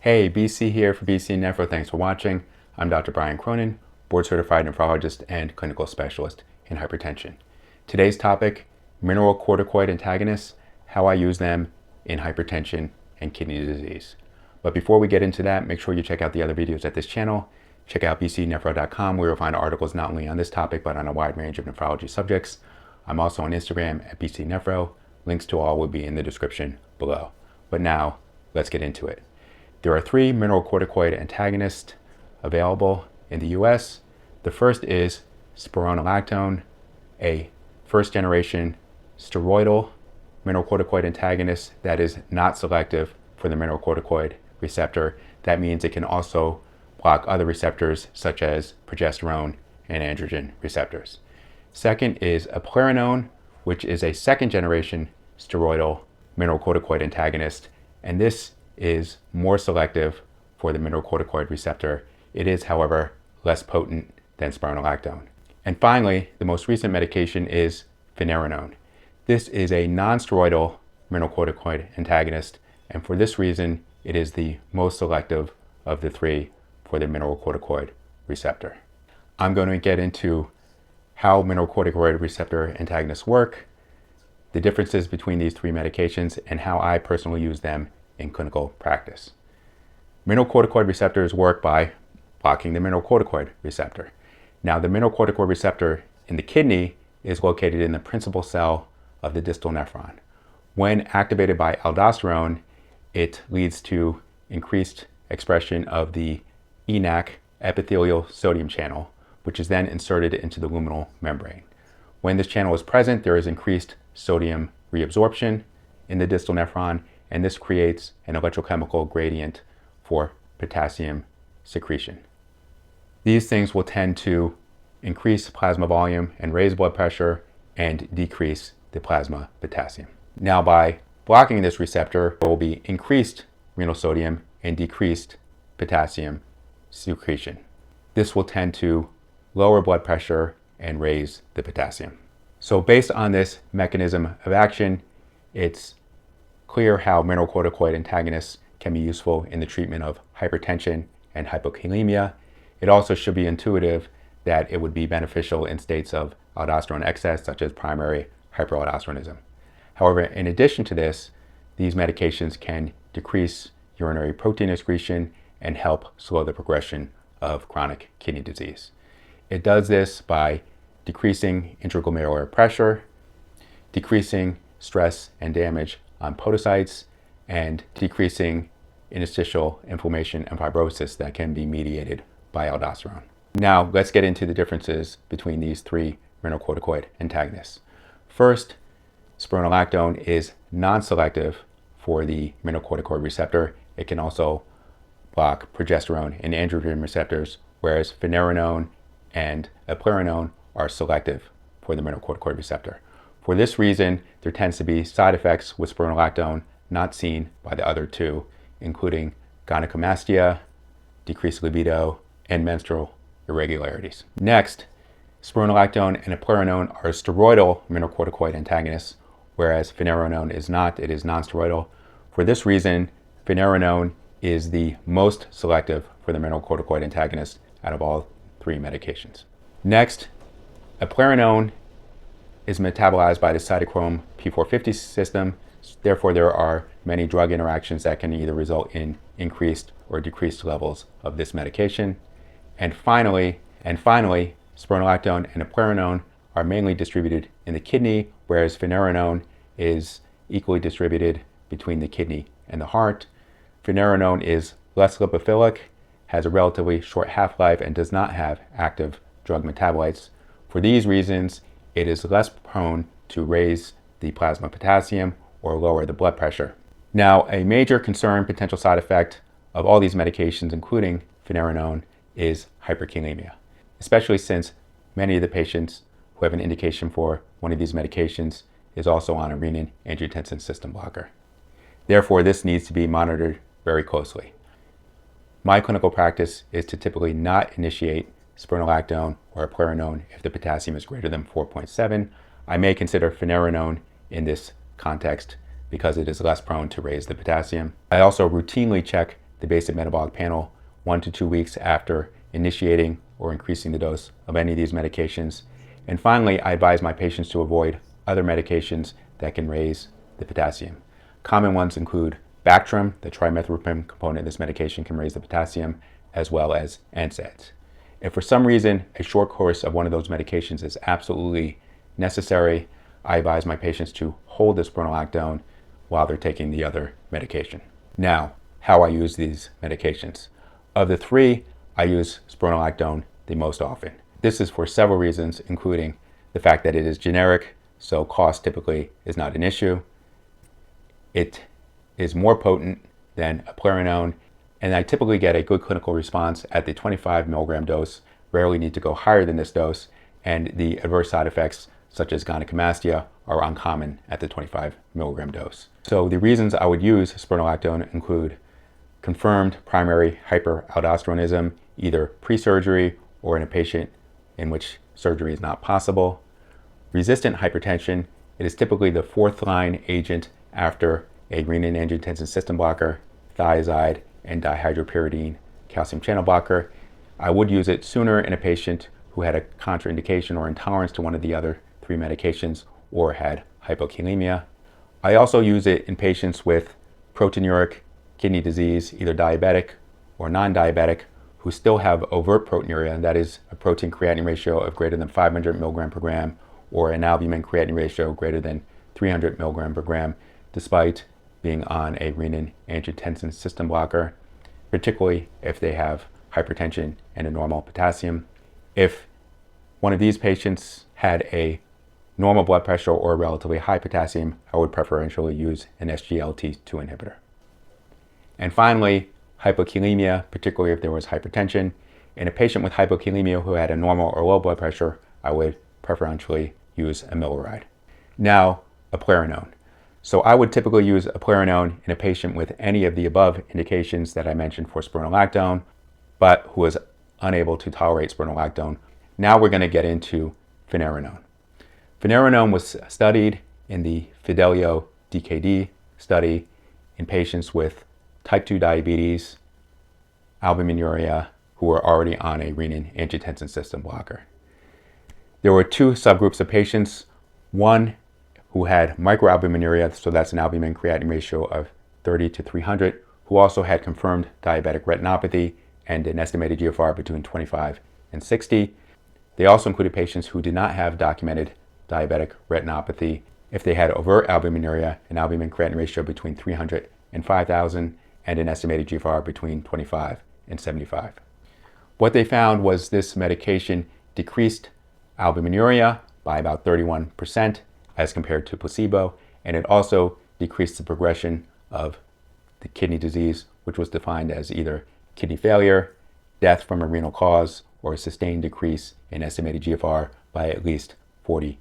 Hey, BC here for BC Nephro. Thanks for watching. I'm Dr. Brian Cronin, board-certified nephrologist and clinical specialist in hypertension. Today's topic, mineralocorticoid antagonists, how I use them in hypertension and kidney disease. But before we get into that, make sure you check out the other videos at this channel. Check out bcnephro.com where you'll find articles not only on this topic, but on a wide range of nephrology subjects. I'm also on Instagram at bcnephro. Links to all will be in the description below. But now, let's get into it. There are 3 mineralocorticoid antagonists available in the US. The first is Spironolactone, a first-generation steroidal mineralocorticoid antagonist that is not selective for the mineralocorticoid receptor. That means it can also block other receptors such as progesterone and androgen receptors. Second is Eplerenone, which is a second-generation steroidal mineralocorticoid antagonist, and this is more selective for the mineralocorticoid receptor. It is, however, less potent than spironolactone. And finally, the most recent medication is Finerenone. This is a non-steroidal mineralocorticoid antagonist, and for this reason, it is the most selective of the 3 for the mineralocorticoid receptor. I'm going to get into how mineralocorticoid receptor antagonists work, the differences between these 3 medications, and how I personally use them in clinical practice. Mineralocorticoid receptors work by blocking the mineralocorticoid receptor. Now, the mineralocorticoid receptor in the kidney is located in the principal cell of the distal nephron. When activated by aldosterone, it leads to increased expression of the ENaC epithelial sodium channel, which is then inserted into the luminal membrane. When this channel is present, there is increased sodium reabsorption in the distal nephron, and this creates an electrochemical gradient for potassium secretion. These things will tend to increase plasma volume and raise blood pressure and decrease the plasma potassium. Now, by blocking this receptor, there will be increased renal sodium and decreased potassium secretion. This will tend to lower blood pressure and raise the potassium. So based on this mechanism of action, it's clear how mineralocorticoid antagonists can be useful in the treatment of hypertension and hypokalemia. It also should be intuitive that it would be beneficial in states of aldosterone excess, such as primary hyperaldosteronism. However, in addition to this, these medications can decrease urinary protein excretion and help slow the progression of chronic kidney disease. It does this by decreasing intraglomerular pressure, decreasing stress and damage on podocytes, and decreasing interstitial inflammation and fibrosis that can be mediated by aldosterone. Now, let's get into the differences between these 3 mineralocorticoid antagonists. First, spironolactone is non-selective for the mineralocorticoid receptor. It can also block progesterone and androgen receptors, whereas Finerenone and Eplerenone are selective for the mineralocorticoid receptor. For this reason, there tends to be side effects with spironolactone not seen by the other 2, including gynecomastia, decreased libido, and menstrual irregularities. Next, spironolactone and Eplerenone are steroidal mineralocorticoid antagonists, whereas Finerenone is not. It is non-steroidal. For this reason, Finerenone is the most selective for the mineralocorticoid antagonist out of all 3 medications. Next, Eplerenone is metabolized by the cytochrome P450 system. Therefore, there are many drug interactions that can either result in increased or decreased levels of this medication. And finally, spironolactone and Eplerenone are mainly distributed in the kidney, whereas Finerenone is equally distributed between the kidney and the heart. Finerenone is less lipophilic, has a relatively short half-life, and does not have active drug metabolites. For these reasons, it is less prone to raise the plasma potassium or lower the blood pressure. Now, a major concern potential side effect of all these medications, including Finerenone, is hyperkalemia, especially since many of the patients who have an indication for one of these medications is also on a renin-angiotensin system blocker. Therefore, this needs to be monitored very closely. My clinical practice is to typically not initiate spironolactone or Eplerenone if the potassium is greater than 4.7. I may consider Finerenone in this context because it is less prone to raise the potassium. I also routinely check the basic metabolic panel 1 to 2 weeks after initiating or increasing the dose of any of these medications. And finally, I advise my patients to avoid other medications that can raise the potassium. Common ones include Bactrim, the trimethoprim component of this medication can raise the potassium, as well as NSAIDs. If for some reason a short course of one of those medications is absolutely necessary, I advise my patients to hold the spironolactone while they're taking the other medication. Now, how I use these medications. Of the three, I use spironolactone the most often. This is for several reasons, including the fact that it is generic, so cost typically is not an issue. It is more potent than Eplerenone, and I typically get a good clinical response at the 25 milligram dose, rarely need to go higher than this dose, and the adverse side effects such as gynecomastia are uncommon at the 25 milligram dose. So the reasons I would use spironolactone include confirmed primary hyperaldosteronism, either pre-surgery or in a patient in which surgery is not possible. Resistant hypertension, it is typically the fourth line agent after a renin-angiotensin system blocker, thiazide, and dihydropyridine calcium channel blocker. I would use it sooner in a patient who had a contraindication or intolerance to one of the other three medications or had hypokalemia. I also use it in patients with proteinuric kidney disease, either diabetic or non-diabetic, who still have overt proteinuria, and that is a protein creatinine ratio of greater than 500 milligram per gram or an albumin creatinine ratio greater than 300 milligram per gram, despite being on a renin-angiotensin system blocker, particularly if they have hypertension and a normal potassium. If one of these patients had a normal blood pressure or relatively high potassium, I would preferentially use an SGLT2 inhibitor. And finally, hypokalemia, particularly if there was hypertension. In a patient with hypokalemia who had a normal or low blood pressure, I would preferentially use amiloride. Now, Eplerenone. So I would typically use Eplerenone in a patient with any of the above indications that I mentioned for spironolactone, but who is unable to tolerate spironolactone. Now we're going to get into Finerenone. Finerenone was studied in the Fidelio DKD study in patients with type 2 diabetes, albuminuria, who were already on a renin-angiotensin system blocker. There were two subgroups of patients, one who had microalbuminuria, so that's an albumin creatinine ratio of 30 to 300, who also had confirmed diabetic retinopathy and an estimated GFR between 25 and 60. They also included patients who did not have documented diabetic retinopathy if they had overt albuminuria, an albumin creatinine ratio between 300 and 5,000, and an estimated GFR between 25 and 75. What they found was this medication decreased albuminuria by about 31% as compared to placebo, and it also decreased the progression of the kidney disease, which was defined as either kidney failure, death from a renal cause, or a sustained decrease in estimated GFR by at least 40%.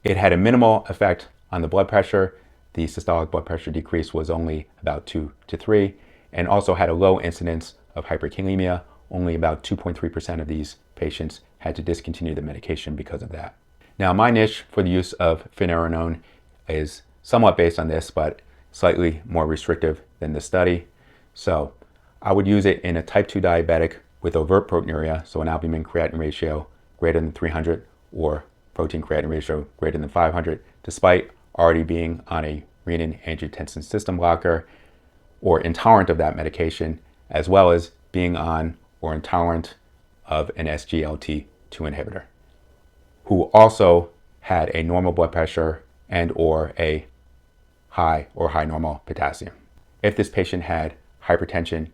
It had a minimal effect on the blood pressure. The systolic blood pressure decrease was only about 2 to 3, and also had a low incidence of hyperkalemia. Only about 2.3% of these patients had to discontinue the medication because of that. Now, my niche for the use of Finerenone is somewhat based on this, but slightly more restrictive than the study. So I would use it in a type 2 diabetic with overt proteinuria, so an albumin creatinine ratio greater than 300 or protein creatinine ratio greater than 500, despite already being on a renin-angiotensin system blocker or intolerant of that medication, as well as being on or intolerant of an SGLT2 inhibitor, who also had a normal blood pressure and or a high or high normal potassium. If this patient had hypertension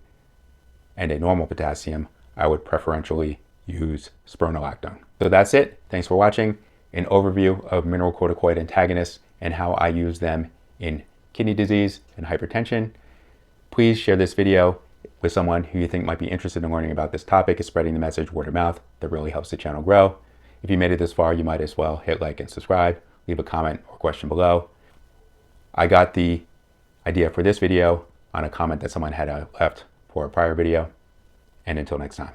and a normal potassium, I would preferentially use spironolactone. So that's it. Thanks for watching. An overview of mineralocorticoid antagonists and how I use them in kidney disease and hypertension. Please share this video with someone who you think might be interested in learning about this topic. It's spreading the message word of mouth. That really helps the channel grow. If you made it this far, you might as well hit like and subscribe. Leave a comment or question below. I got the idea for this video on a comment that someone had left for a prior video. And until next time.